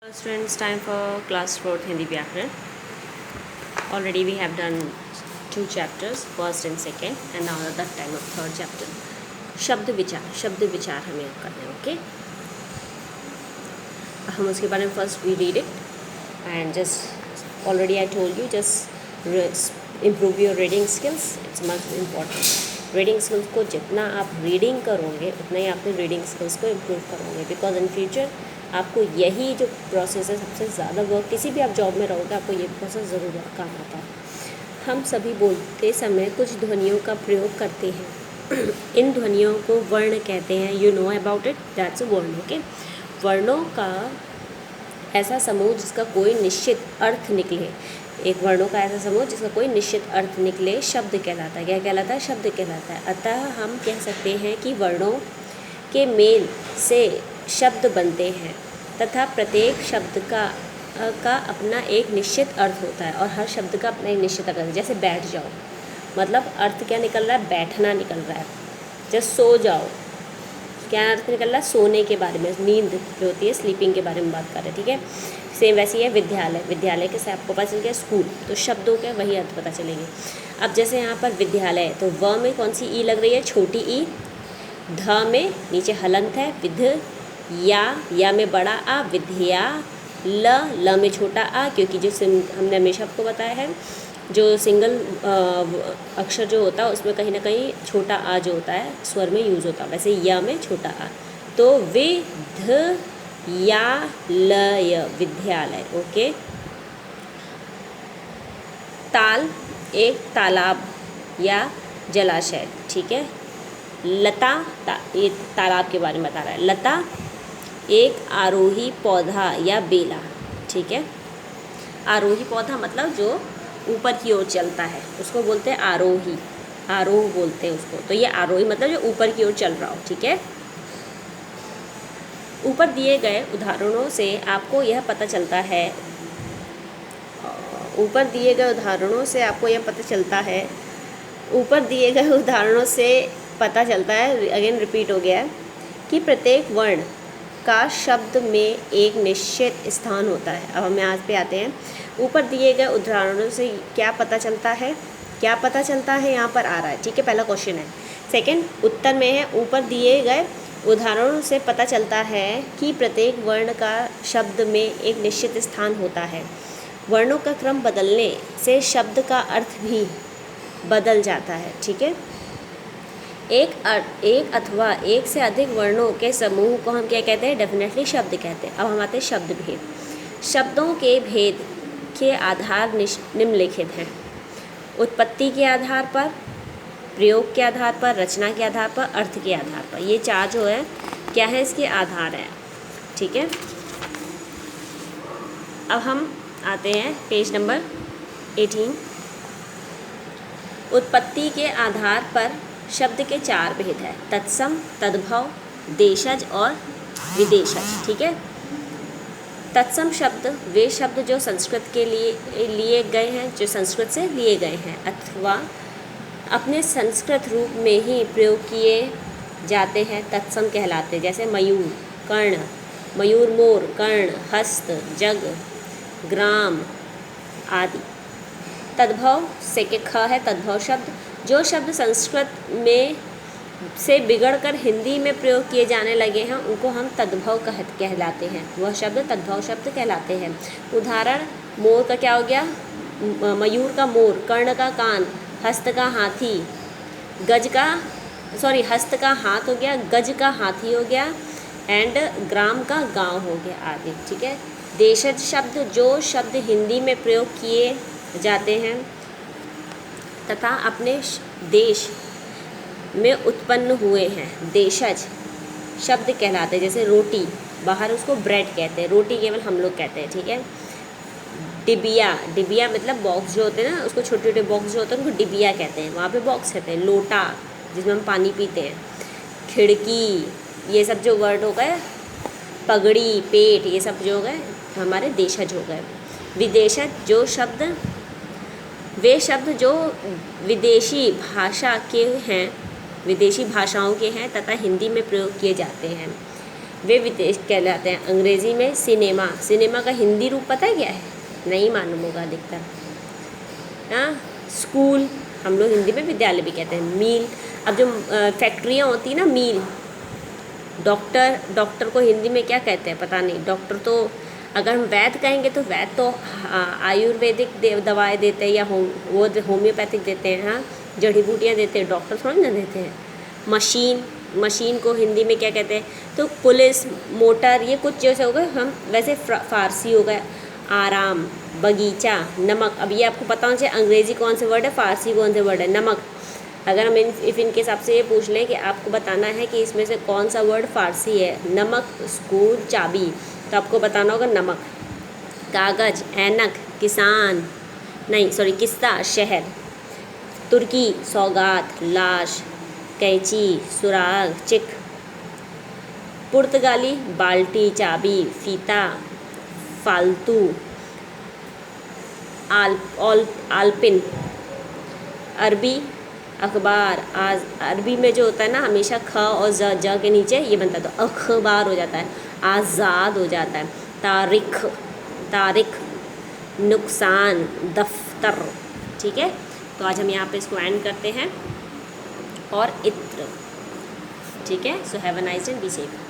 Students, time for class 4th Hindi Vyakaran. Already we have done 2 chapters, first and second, and now the time of third chapter. शब्द विचार हमें अब करना है. Okay, हम उसके बारे में first we read it and just already I told you just improve your reading skills. It's much important. Reading skills को जितना आप रीडिंग करोगे उतना ही अपने रीडिंग स्किल्स को इम्प्रूव करोगे, बिकॉज इन फ्यूचर आपको यही जो प्रोसेस है सबसे ज़्यादा वर्क, किसी भी आप जॉब में रहोगे आपको ये प्रोसेस ज़रूर काम आता है. हम सभी बोलते समय कुछ ध्वनियों का प्रयोग करते हैं. इन ध्वनियों को वर्ण कहते हैं. You know about it, that's a वर्ण. ओके, वर्णों का ऐसा समूह जिसका कोई निश्चित अर्थ निकले. एक वर्णों का ऐसा समूह जिसका कोई निश्चित अर्थ निकले शब्द कहलाता है. क्या कहलाता है? शब्द कहलाता है. अतः हम कह सकते हैं कि वर्णों के मेल से शब्द बनते हैं तथा प्रत्येक शब्द का अपना एक निश्चित अर्थ होता है और हर शब्द का अपना एक निश्चित अर्थ है. जैसे बैठ जाओ, मतलब अर्थ क्या निकल रहा है? बैठना निकल रहा है. जैसे सो जाओ, क्या अर्थ निकल रहा है? सोने के बारे में, नींद जो होती है, स्लीपिंग के बारे में बात कर रहे हैं. ठीक है, सेम वैसे ही है विद्यालय. विद्यालय के से आपको पता चल गया स्कूल, तो शब्दों के वही अर्थ पता चलेंगे. अब जैसे यहाँ पर विद्यालय, तो व में कौन सी ई लग रही है? छोटी ई. ध में नीचे हलंत है, विध. या में बड़ा आ, विद्या. ल में छोटा आ, क्योंकि जो हमने हमेशा आपको बताया है जो सिंगल अक्षर जो होता है उसमें कहीं ना कहीं छोटा आ जो होता है स्वर में यूज़ होता है. वैसे या में छोटा आ, तो विध या लय, विद्यालय. ओके. ताल, एक तालाब या जलाशय. ठीक है. लता, ये तालाब के बारे में बता रहा है. लता, एक आरोही पौधा या बेला. ठीक है. आरोही पौधा मतलब जो ऊपर की ओर चलता है उसको बोलते हैं आरोही. आरोह बोलते हैं उसको. तो ये आरोही मतलब जो ऊपर की ओर चल रहा हो. ठीक है. ऊपर दिए गए उदाहरणों से आपको यह पता चलता है. ऊपर दिए गए उदाहरणों से आपको यह पता चलता है. ऊपर दिए गए उदाहरणों से पता चलता है, अगेन रिपीट हो गया है, कि प्रत्येक वर्ण का शब्द में एक निश्चित स्थान होता है. अब हम यहाँ पे आते हैं. ऊपर दिए गए उदाहरणों से क्या पता चलता है? क्या पता चलता है यहाँ पर आ रहा है. ठीक है, पहला क्वेश्चन है. सेकंड उत्तर में है ऊपर दिए गए उदाहरणों से पता चलता है कि प्रत्येक वर्ण का शब्द में एक निश्चित स्थान होता है. वर्णों का क्रम बदलने से शब्द का अर्थ भी बदल जाता है. ठीक है. एक अथवा एक से अधिक वर्णों के समूह को हम क्या कहते हैं? डेफिनेटली शब्द कहते हैं. अब हम आते हैं शब्द भेद. शब्दों के भेद के आधार निम्नलिखित हैं. उत्पत्ति के आधार पर, प्रयोग के आधार पर, रचना के आधार पर, अर्थ के आधार पर. ये चार जो है क्या है? इसके आधार है. ठीक है. अब हम आते हैं पेज नंबर 18. उत्पत्ति के आधार पर शब्द के चार भेद है: तत्सम, तद्भव, देशज और विदेशज. ठीक है. तत्सम शब्द वे शब्द जो संस्कृत के लिए गए हैं, जो संस्कृत से लिए गए हैं अथवा अपने संस्कृत रूप में ही प्रयोग किए जाते हैं, तत्सम कहलाते. जैसे मयूर, कर्ण, मयूर, मोर, कर्ण, हस्त, जग, ग्राम आदि. तद्भव से के ख है तद्भव शब्द. जो शब्द संस्कृत में से बिगड़कर हिंदी में प्रयोग किए जाने लगे हैं उनको हम तद्भव कहलाते हैं. वह शब्द तद्भव शब्द कहलाते हैं. उदाहरण: मोर का क्या हो गया? मयूर का मोर, कर्ण का कान, हस्त का हाथी, हस्त का हाथ हो गया, गज का हाथी हो गया, एंड ग्राम का गांव हो गया आदि. ठीक है. देशज शब्द जो शब्द हिंदी में प्रयोग किए जाते हैं तथा अपने देश में उत्पन्न हुए हैं, देशज शब्द कहलाते हैं. जैसे रोटी, बाहर उसको ब्रेड कहते हैं, रोटी केवल हम लोग कहते हैं. ठीक है. डिबिया मतलब बॉक्स जो होते हैं ना, उसको छोटे छोटे बॉक्स जो होते हैं उनको डिबिया कहते हैं, वहाँ पे बॉक्स कहते हैं. लोटा जिसमें हम पानी पीते हैं. खिड़की, ये सब जो वर्ड हो गए. पगड़ी, पेट, ये सब जो हो गए हमारे देशज हो गए. विदेशज वे शब्द जो विदेशी भाषा के हैं, विदेशी भाषाओं के हैं तथा हिंदी में प्रयोग किए जाते हैं. वे विदेश कहलाते हैं। अंग्रेज़ी में सिनेमा, सिनेमा का हिंदी रूप पता है क्या है? नहीं मालूम होगा अधिकतर। हाँ, स्कूल हम लोग हिंदी में विद्यालय भी कहते हैं। मील, अब जो फैक्ट्रियाँ होती हैं ना, मील। डॉक्टर, डॉक्टर को हिंदी में क्या कहते हैं पता नहीं। डॉक्टर तो अगर हम वैद्य कहेंगे तो वैद्य तो आयुर्वेदिक दवाएं देते हैं या वो होम्योपैथिक देते हैं। हाँ, जड़ी बूटियाँ देते हैं, डॉक्टर थोड़ी ना देते हैं। मशीन, मशीन को हिंदी में क्या कहते हैं? तो पुलिस, मोटर, ये कुछ जैसे हो गए। हम वैसे फारसी हो गए आराम, बगीचा, नमक। अब ये आपको पता होना चाहिए अंग्रेज़ी कौन से वर्ड है, फारसी कौन से वर्ड है। नमक, अगर हम इनके हिसाब से ये पूछ लें कि आपको बताना है कि इसमें से कौन सा वर्ड फारसी है, नमक, स्कूल, चाबी, तो आपको बताना होगा नमक। कागज़, ऐनक, किसान, नहीं सॉरी किस्सा, शहर। तुर्की, सौगात, लाश, कैंची, सुराग, चिक। पुर्तगाली, बाल्टी, चाबी, फीता, फालतू। आल्पिन, अरबी, अखबार। आज अरबी में जो होता है ना, हमेशा ख और ज के नीचे ये बनता है, तो अखबार हो जाता है, आज़ाद हो जाता है। तारीख, तारीख, नुकसान, दफ्तर। ठीक है, तो आज हम यहाँ पे इसको एंड करते हैं। और इत्र। ठीक है, so have a nice day, be safe.